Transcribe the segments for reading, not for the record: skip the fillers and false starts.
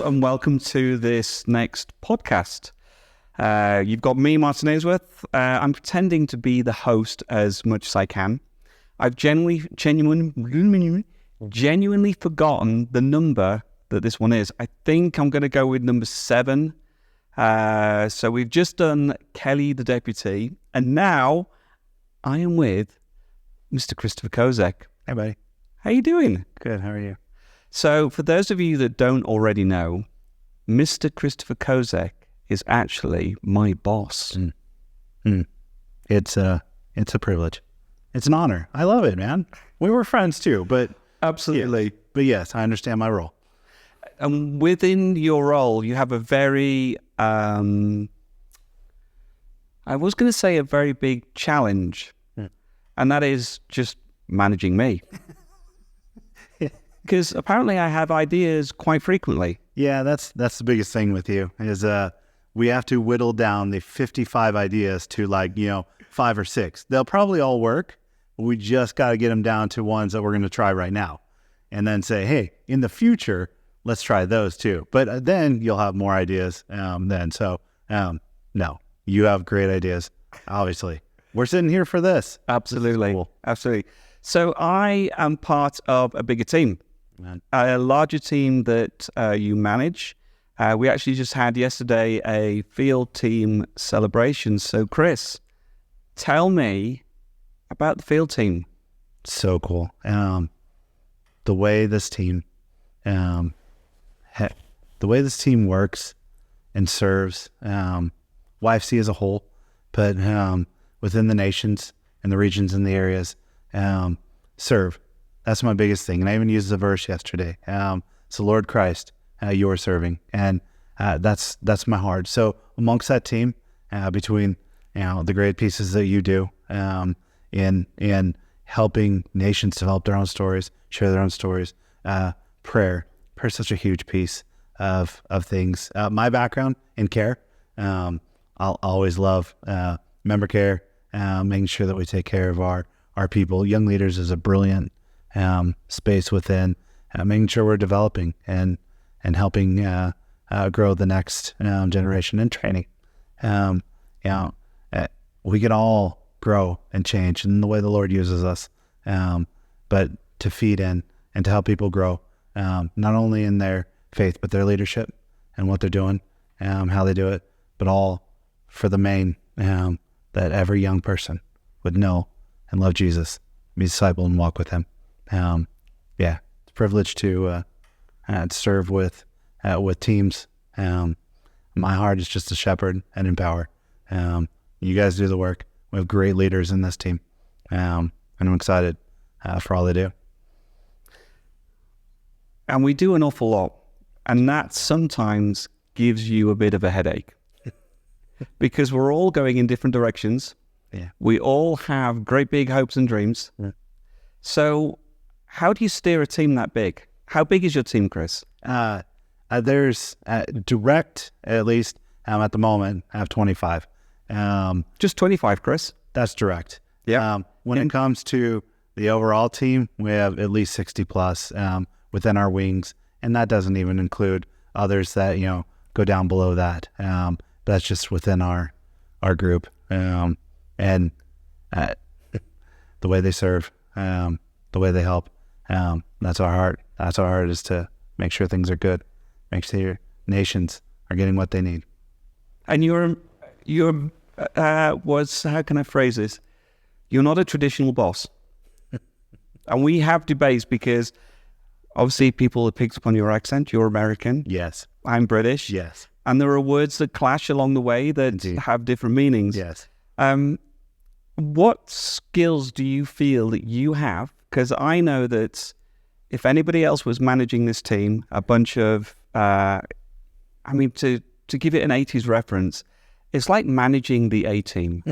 and welcome to this next podcast. You've got me, Martin Ainsworth. I'm pretending to be the host as much as I can. I've genuinely forgotten the number that this one is. I think I'm going to go with number 7. So we've just done Kelly the Deputy, and now I am with Mr. Christopher Kozek. Hey, buddy. How you doing? Good. How are you? So for those of you that don't already know, Mr. Christopher Kozek is actually my boss. It's a privilege. It's an honor. I love it, man. We were friends too, but Absolutely. Yeah, but yes, I understand my role. And within your role, you have a very, I was going to say a very big challenge, and that is just managing me. Because apparently I have ideas quite frequently. Yeah, that's the biggest thing with you is we have to whittle down the 55 ideas to 5 or 6. They'll probably all work. We just got to get them down to ones that we're going to try right now, and then say, hey, in the future, let's try those too. But then you'll have more ideas then. So no, you have great ideas. Obviously, we're sitting here for this. Absolutely, Cool. absolutely. So I am part of a bigger team. A larger team that you manage. We actually just had yesterday a field team celebration. So Chris, tell me about the field team. So cool. The way this team, works and serves YFC as a whole, but within the nations and the regions and the areas, serve. That's my biggest thing. And I even used the verse yesterday. So Lord Christ, you're serving. And that's my heart. So amongst that team, between the great pieces that you do in helping nations develop their own stories, share their own stories, prayer is such a huge piece of things. My background in care, I'll always love member care, making sure that we take care of our people. Young leaders is a brilliant space within, making sure we're developing and helping grow the next generation in training. We can all grow and change in the way the Lord uses us, but to feed in and to help people grow, not only in their faith, but their leadership and what they're doing, how they do it, but all for the main, that every young person would know and love Jesus, be a disciple and walk with him. It's a privilege to serve with teams. My heart is just to shepherd and empower. You guys do the work. We have great leaders in this team, and I'm excited for all they do. And we do an awful lot. And that sometimes gives you a bit of a headache because we're all going in different directions. Yeah. We all have great big hopes and dreams. Yeah. So how do you steer a team that big? How big is your team, Chris? There's direct, at least at the moment, I have 25. Just 25, Chris. That's direct. Yeah. When it comes to the overall team, we have at least 60 plus within our wings, and that doesn't even include others that go down below that. That's just within our group, and the way they serve, the way they help. That's our heart. That's our heart, is to make sure things are good, make sure nations are getting what they need. And you're how can I phrase this? You're not a traditional boss. And we have debates because obviously people have picked up on your accent. You're American. Yes. I'm British. Yes. And there are words that clash along the way that Indeed. have different meanings. Yes. What skills do you feel that you have? Because I know that if anybody else was managing this team, a bunch of, to give it an 80s reference, it's like managing the A-team.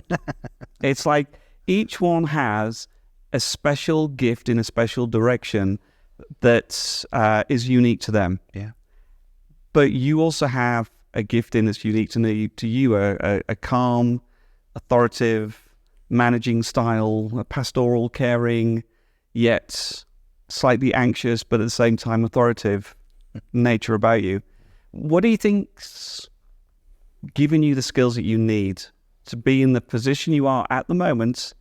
It's like each one has a special gift in a special direction that is unique to them. Yeah. But you also have a gift in that's unique to you, a calm, authoritative, managing style, a pastoral, caring, yet slightly anxious, but at the same time authoritative nature about you. What do you think's giving you the skills that you need to be in the position you are at the moment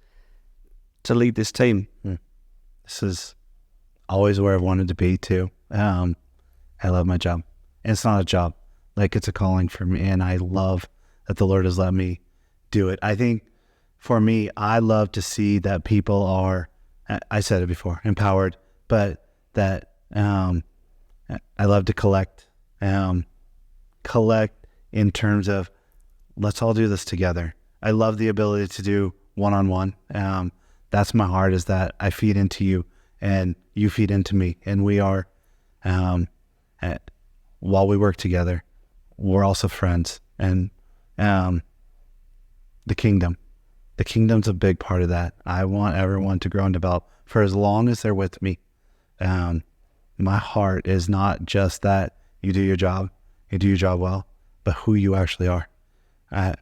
to lead this team? This is always where I've wanted to be too. I love my job. And it's not a job. Like, it's a calling for me, and I love that the Lord has let me do it. I think for me, I love to see that people are, I said it before, empowered, but that I love to collect in terms of, let's all do this together. I love the ability to do one-on-one. That's my heart, is that I feed into you and you feed into me. And we are, while we work together, we're also friends. And the kingdom's a big part of that. I want everyone to grow and develop for as long as they're with me. My heart is not just that you do your job well, but who you actually are. I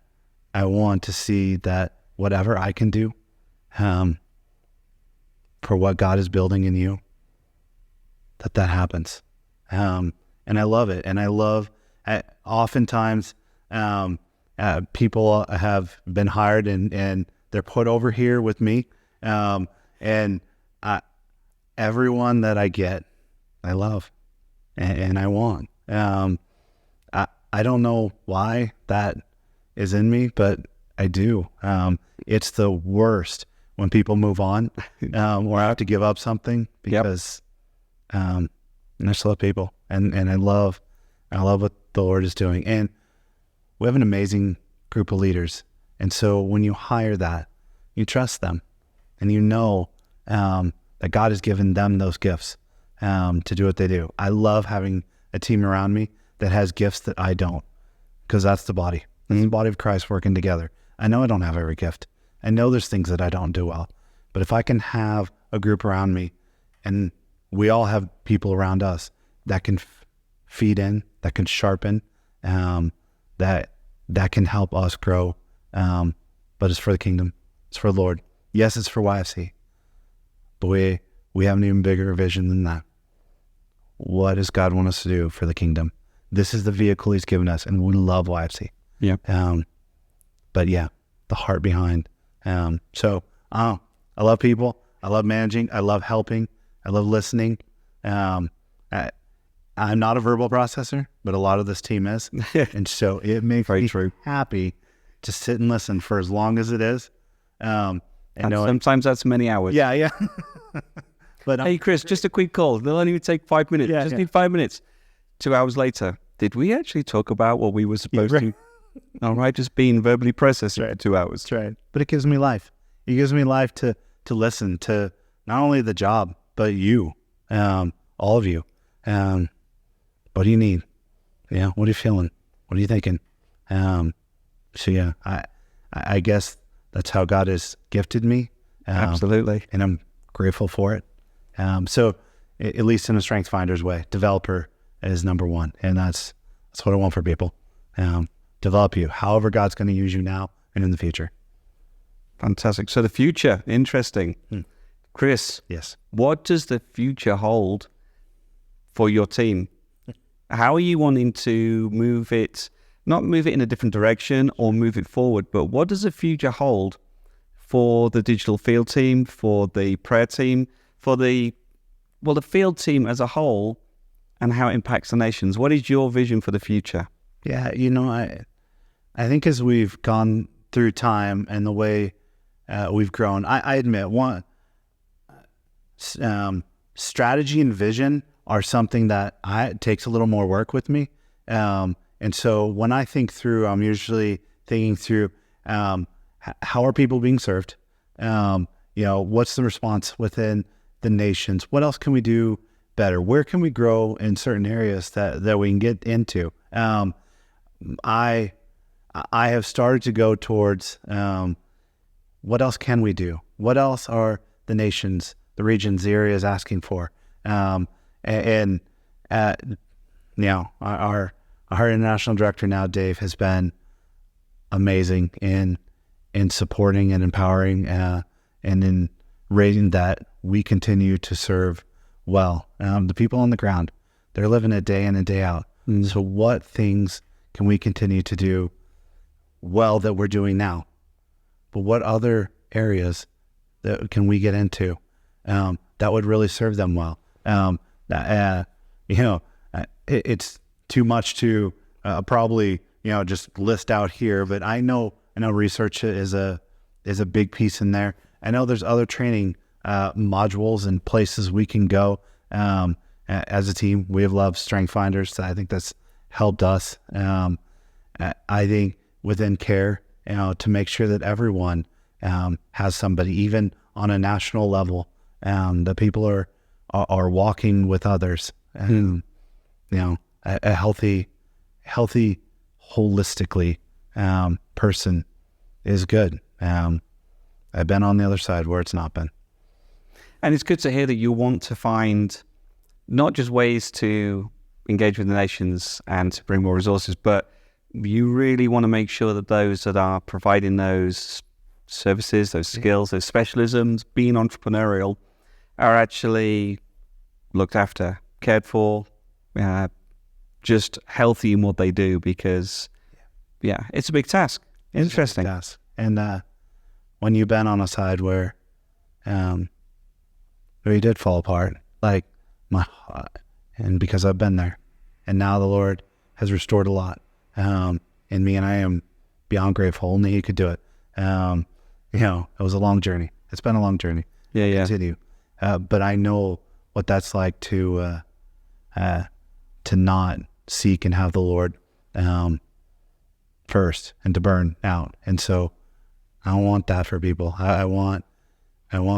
want to see that whatever I can do for what God is building in you, that happens. And I love it. And I love, oftentimes, people have been hired and they're put over here with me. And everyone that I get, I love and I want. I don't know why that is in me, but I do. It's the worst when people move on, or I have to give up something because I just love people, and I love what the Lord is doing. And we have an amazing group of leaders. And so when you hire that, you trust them, and you know that God has given them those gifts to do what they do. I love having a team around me that has gifts that I don't, because that's the body. That's the body of Christ working together. I know I don't have every gift. I know there's things that I don't do well. But if I can have a group around me, and we all have people around us that can feed in, that can sharpen, that can help us grow. But it's for the kingdom. It's for the Lord. Yes, it's for YFC. But we have an even bigger vision than that. What does God want us to do for the kingdom? This is the vehicle he's given us, and we love YFC. Yeah. But yeah, the heart behind. So I love people. I love managing. I love helping. I love listening. I'm not a verbal processor, but a lot of this team is. And so it makes me happy to sit and listen for as long as it is. And sometimes that's many hours. Yeah. But hey, Chris, just a quick call. They'll only take 5 minutes. Need 5 minutes. 2 hours later, did we actually talk about what we were supposed to? All right, just being verbally processed for 2 hours. That's right. But it gives me life. It gives me life to listen to not only the job, but you, all of you. What do you need? Yeah, what are you feeling? What are you thinking? So yeah, I guess that's how God has gifted me. Absolutely. And I'm grateful for it. So at least in a Strength Finder's way, developer is number one. And that's what I want for people. Develop you, however God's going to use you now and in the future. Fantastic. So the future, interesting. Chris, yes. What does the future hold for your team? How are you wanting to move it, not move it in a different direction or move it forward, but what does the future hold for the digital field team, for the prayer team, for the field team as a whole, and how it impacts the nations? What is your vision for the future? Yeah, I think as we've gone through time and the way we've grown, I admit, strategy and vision are something that it takes a little more work with me. And so when I think through, I'm usually thinking through how are people being served? What's the response within the nations? What else can we do better? Where can we grow in certain areas that we can get into? I have started to go towards what else can we do? What else are the nations, the regions, the areas asking for? Our international director now, Dave, has been amazing in supporting and empowering and in raising that we continue to serve well. The people on the ground, they're living it day in and day out. So what things can we continue to do well that we're doing now? But what other areas that can we get into that would really serve them well? It's too much to probably just list out here. But I know research is a big piece in there. I know there's other training modules and places we can go. As a team, we have loved Strength Finders. I think that's helped us. I think within care, to make sure that everyone has somebody, even on a national level, that people are walking with others. A healthy, holistically person is good. I've been on the other side where it's not been. And it's good to hear that you want to find not just ways to engage with the nations and to bring more resources, but you really want to make sure that those that are providing those services, those skills, those specialisms, being entrepreneurial, are actually looked after, cared for, just healthy in what they do, because it's a big task. Interesting. Yes. And when you've been on a side where you did fall apart, like and because I've been there, and now the Lord has restored a lot in me, and I am beyond grateful. Only He could do it. It was a long journey. It's been a long journey. Yeah. Continue. But I know what that's like to not seek and have the Lord first, and to burn out. And so I don't want that for people. I want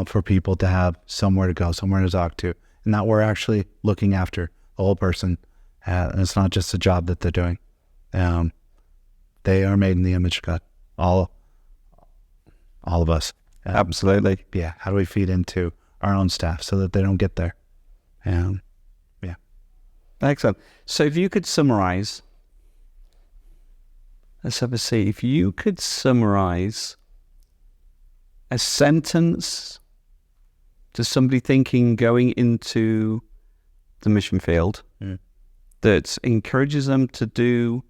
for people to have somewhere to go, somewhere to talk to, and that we're actually looking after the whole person. And it's not just a job that they're doing. They are made in the image of God. All of us. Absolutely. Yeah. How do we feed into our own staff so that they don't get there? Excellent. So if you could summarize, let's have a see. If you could summarize a sentence to somebody thinking going into the mission field that encourages them to do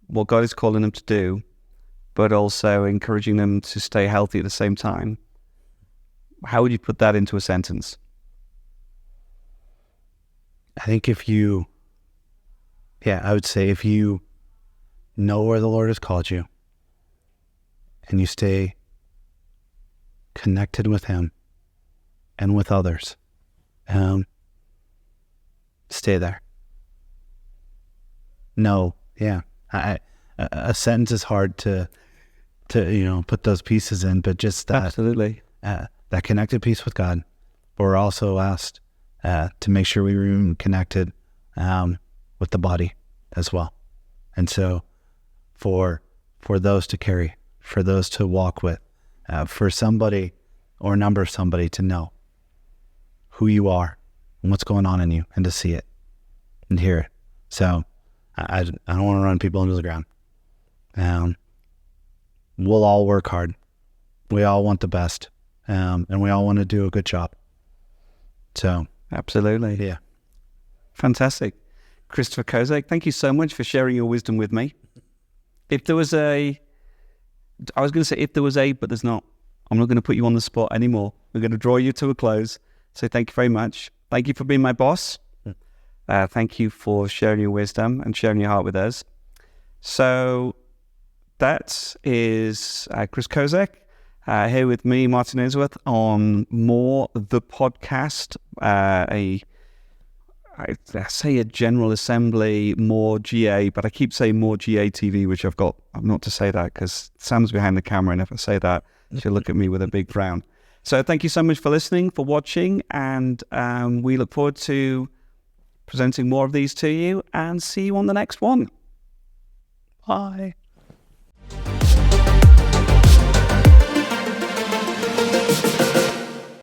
what God is calling them to do, but also encouraging them to stay healthy at the same time, how would you put that into a sentence? I think I would say if you know where the Lord has called you and you stay connected with Him and with others, stay there. No, a sentence is hard to put those pieces in, but just that, absolutely, that connected piece with God. But we're also asked to make sure we remain connected with the body as well. And so for those to carry, for those to walk with, for somebody or a number of somebody to know who you are and what's going on in you, and to see it and hear it. So I don't want to run people into the ground. We'll all work hard. We all want the best, and we all want to do a good job. So absolutely. Yeah. Fantastic. Christopher Kozak, thank you so much for sharing your wisdom with me. If there was I was going to say if there was but there's not. I'm not going to put you on the spot anymore. We're going to draw you to a close. So thank you very much. Thank you for being my boss. Thank you for sharing your wisdom and sharing your heart with us. So that is Chris Kozak here with me, Martin Ainsworth, on More the Podcast, I say a General Assembly, More GA, but I keep saying More GA TV, which I'm not to say that because Sam's behind the camera, and if I say that, she'll look at me with a big frown. So thank you so much for listening, for watching, and we look forward to presenting more of these to you, and see you on the next one. Bye.